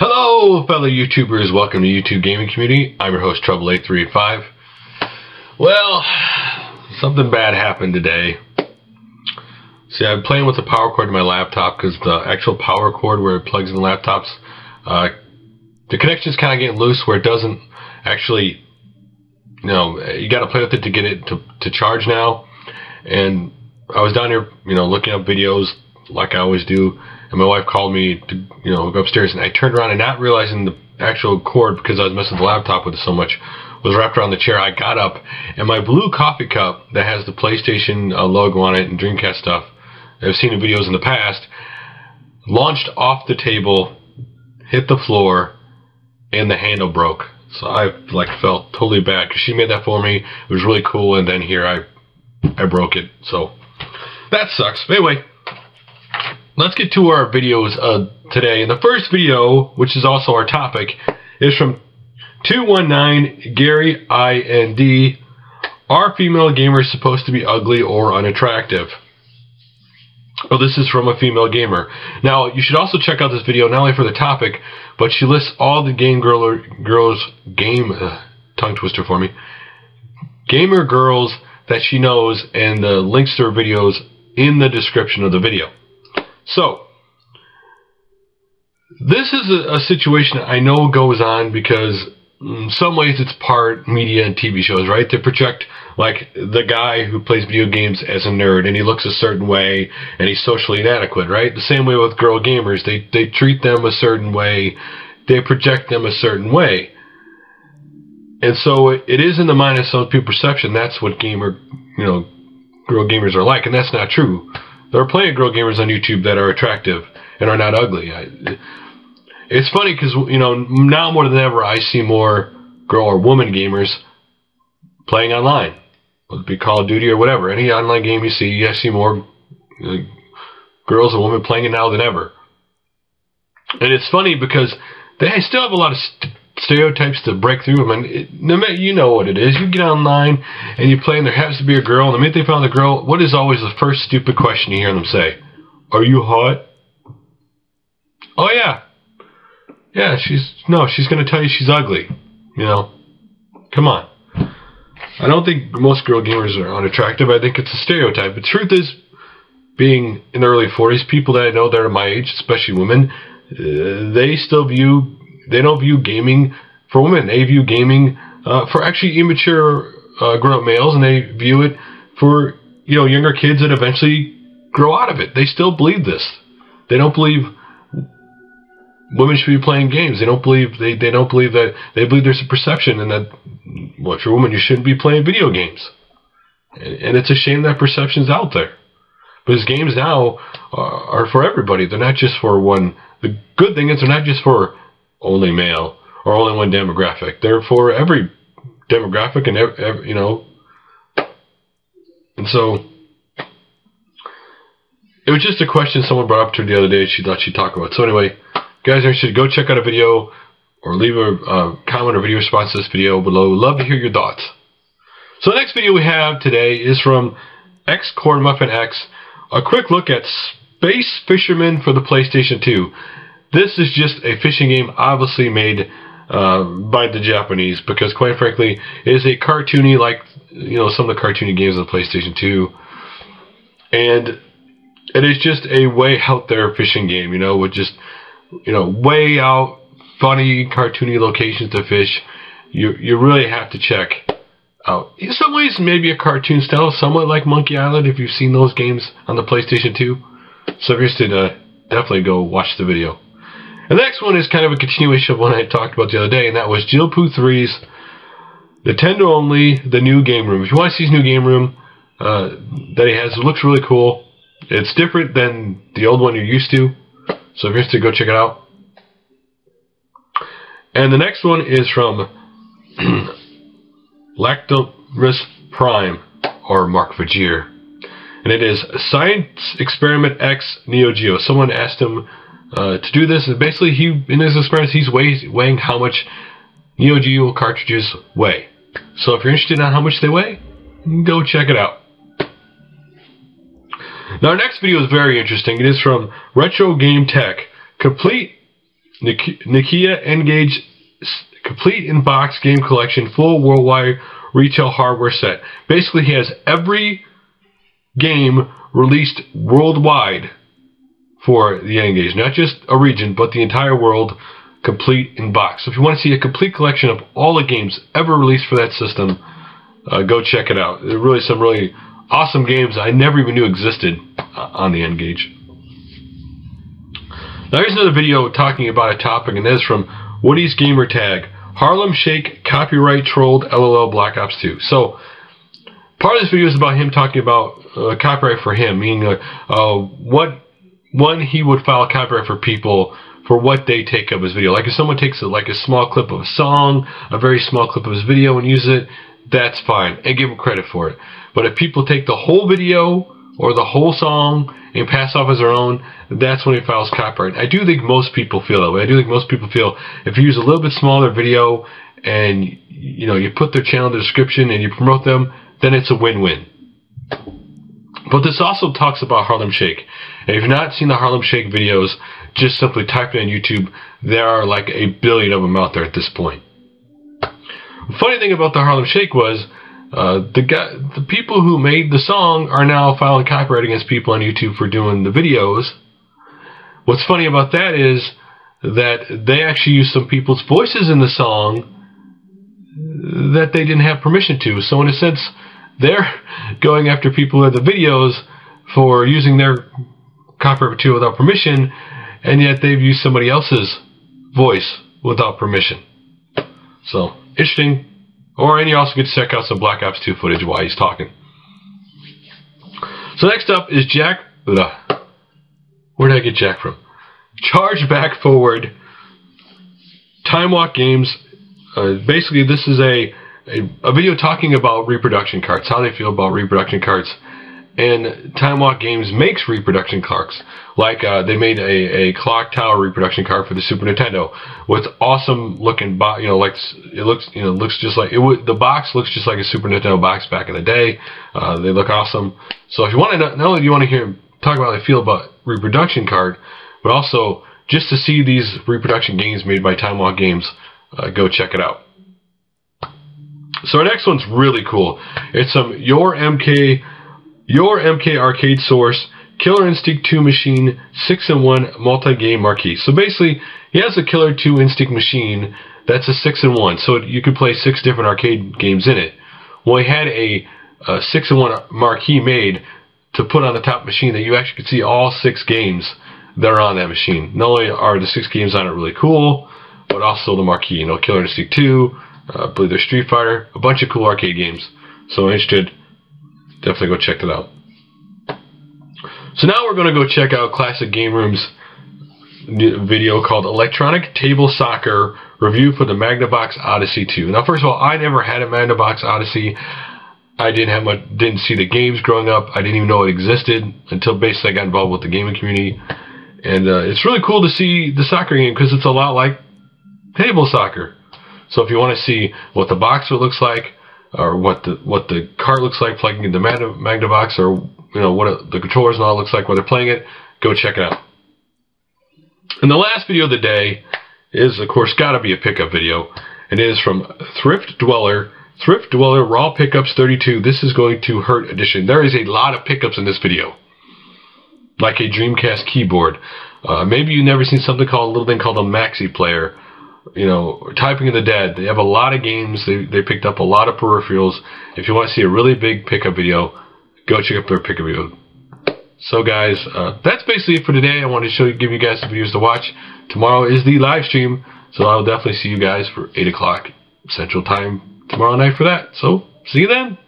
Hello, fellow YouTubers. Welcome to YouTube Gaming Community. I'm your host, Trouble8385. Well, something bad happened today. See, I'm playing with the power cord in my laptop because the actual power cord where it plugs in the laptops, the connection's kind of getting loose where it doesn't actually, you got to play with it to get it to charge now. And I was down here, looking up videos like I always do. And my wife called me to, go upstairs, and I turned around and not realizing the actual cord, because I was messing with the laptop with it so much, was wrapped around the chair. I got up, and my blue coffee cup that has the PlayStation logo on it and Dreamcast stuff, I've seen in videos in the past, launched off the table, hit the floor, and the handle broke. So I felt totally bad, because she made that for me. It was really cool, and then here I broke it. So that sucks. But anyway, let's get to our videos today. And the first video, which is also our topic, is from 219 Gary IND. Are female gamers supposed to be ugly or unattractive? Well, this is from a female gamer. Now, you should also check out this video not only for the topic, but she lists all the gamer girls that she knows, and the links to her videos in the description of the video. So, this is a situation I know goes on because in some ways it's part media and TV shows, right? They project like the guy who plays video games as a nerd and he looks a certain way and he's socially inadequate, right? The same way with girl gamers. They treat them a certain way. They project them a certain way. And so it is in the mind of some people's perception that's what girl gamers are like, and that's not true. There are plenty of girl gamers on YouTube that are attractive and are not ugly. It's funny because, now more than ever, I see more girl or woman gamers playing online. Whether it be Call of Duty or whatever. Any online game you see more girls and women playing it now than ever. And it's funny because they still have a lot of stereotypes to break through. I mean, no matter, you know what it is. You get online and you play and there happens to be a girl, and the minute they found the girl, what is always the first stupid question you hear them say? Are you hot? Oh yeah. Yeah, she's going to tell you she's ugly. Come on. I don't think most girl gamers are unattractive. I think it's a stereotype. The truth is, being in the early 40s, people that I know that are my age, especially women, they don't view gaming for women. They view gaming for actually immature grown-up males, and they view it for younger kids that eventually grow out of it. They still believe this. They don't believe women should be playing games. They don't believe that. They believe there's a perception, and that if you're a woman, you shouldn't be playing video games. And it's a shame that perception's out there, because games now are for everybody. They're not just for one. The good thing is they're not just for only male or only one demographic. They're for every demographic and And so it was just a question someone brought up to her the other day. She thought she'd talk about. So anyway, guys, you should go check out a video or leave a comment or video response to this video below. We'd love to hear your thoughts. So the next video we have today is from xcornmuffinx. A quick look at Space Fisherman for the PlayStation 2. This is just a fishing game obviously made by the Japanese, because quite frankly it is a cartoony, like some of the cartoony games on the PlayStation 2, and it is just a way out there fishing game, with just way out funny cartoony locations to fish. You really have to check out. In some ways maybe a cartoon style, somewhat like Monkey Island if you've seen those games on the PlayStation 2. So if you're interested, definitely go watch the video. And the next one is kind of a continuation of one I talked about the other day, and that was JillPooThree's NintendOnly, the new Gameroom. If you want to see his new Gameroom that he has, it looks really cool. It's different than the old one you're used to. So if you're interested, go check it out. And the next one is from Lactobacillusprime, or Mark Vajir. And it is Science Experiment X NeoGeo. Someone asked him to do this, and basically in his experiments he's weighing how much NeoGeo cartridges weigh. So if you're interested in how much they weigh, go check it out. Now our next video is very interesting. It is from RetroGameTech. Complete Nokia N-Gage complete in-box game collection, full worldwide retail hardware set. Basically, he has every game released worldwide for the N-Gage. Not just a region, but the entire world, complete in box. So if you want to see a complete collection of all the games ever released for that system, go check it out. There are really some really awesome games I never even knew existed on the N-Gage. Now here's another video talking about a topic, and that is from Woody's Gamertag. Harlem Shake copyright trolled LOL Black Ops 2. So part of this video is about him talking about copyright for him, meaning when he would file copyright for people for what they take of his video. Like if someone takes a small clip of a song, a very small clip of his video, and use it, that's fine, and give him credit for it. But if people take the whole video or the whole song and pass off as their own, that's when he files copyright. I do think most people feel that way. I do think most people feel if you use a little bit smaller video and you put their channel in the description and you promote them, then it's a win-win. But this also talks about Harlem Shake. And if you've not seen the Harlem Shake videos, just simply type it on YouTube. There are like 1 billion of them out there at this point. The funny thing about the Harlem Shake was the people who made the song are now filing copyright against people on YouTube for doing the videos. What's funny about that is that they actually used some people's voices in the song that they didn't have permission to. So in a sense, they're going after people who have the videos for using their copyright material without permission, and yet they've used somebody else's voice without permission. So, interesting. And you also get to check out some Black Ops 2 footage while he's talking. So next up is Jack. Where did I get Jack from? ChargeBackFOrward. TIMEWALK Games. Basically, this is a video talking about reproduction carts, how they feel about reproduction carts. And TIMEWALK Games makes reproduction carts. Like they made a clock tower reproduction cart for the Super Nintendo with awesome looking box. It looks just like the box looks just like a Super Nintendo box back in the day. They look awesome. So if you want to not only do you want to hear talk about how they feel about reproduction cart, but also just to see these reproduction games made by TIMEWALK Games, go check it out. So our next one's really cool. It's some YourMKArcadeSource Killer Instinct 2 machine 6-in-1 multi-game marquee. So basically, he has a Killer 2 Instinct machine that's a 6-in-1, so you could play 6 different arcade games in it. Well, he had a 6-in-1 marquee made to put on the top machine that you actually could see all 6 games that are on that machine. Not only are the 6 games on it really cool, but also the marquee. Killer Instinct 2, I believe there's Street Fighter, a bunch of cool arcade games. So interested, definitely go check that out. So now we're going to go check out Classic Gameroom's video called Electronic Table Soccer Review for the Magnavox Odyssey 2. Now, first of all, I never had a Magnavox Odyssey. I didn't see the games growing up. I didn't even know it existed until basically I got involved with the gaming community. And it's really cool to see the soccer game because it's a lot like table soccer. So if you want to see what the box looks like, or what the cart looks like plugging into Magnavox, or what the controllers and all looks like when they're playing it, go check it out. And the last video of the day is, of course, got to be a pickup video, and it is from Thriftdweller. Thriftdweller Raw Pickups 32. This is going to hurt edition. There is a lot of pickups in this video, like a Dreamcast keyboard. Maybe you've never seen a little thing called a Maxi player. Typing in the Dead. They have a lot of games. They picked up a lot of peripherals. If you want to see a really big pickup video, go check out their pickup video. So guys, that's basically it for today. I wanted to give you guys some videos to watch. Tomorrow is the live stream, so I'll definitely see you guys for 8 o'clock Central Time tomorrow night for that. So, see you then.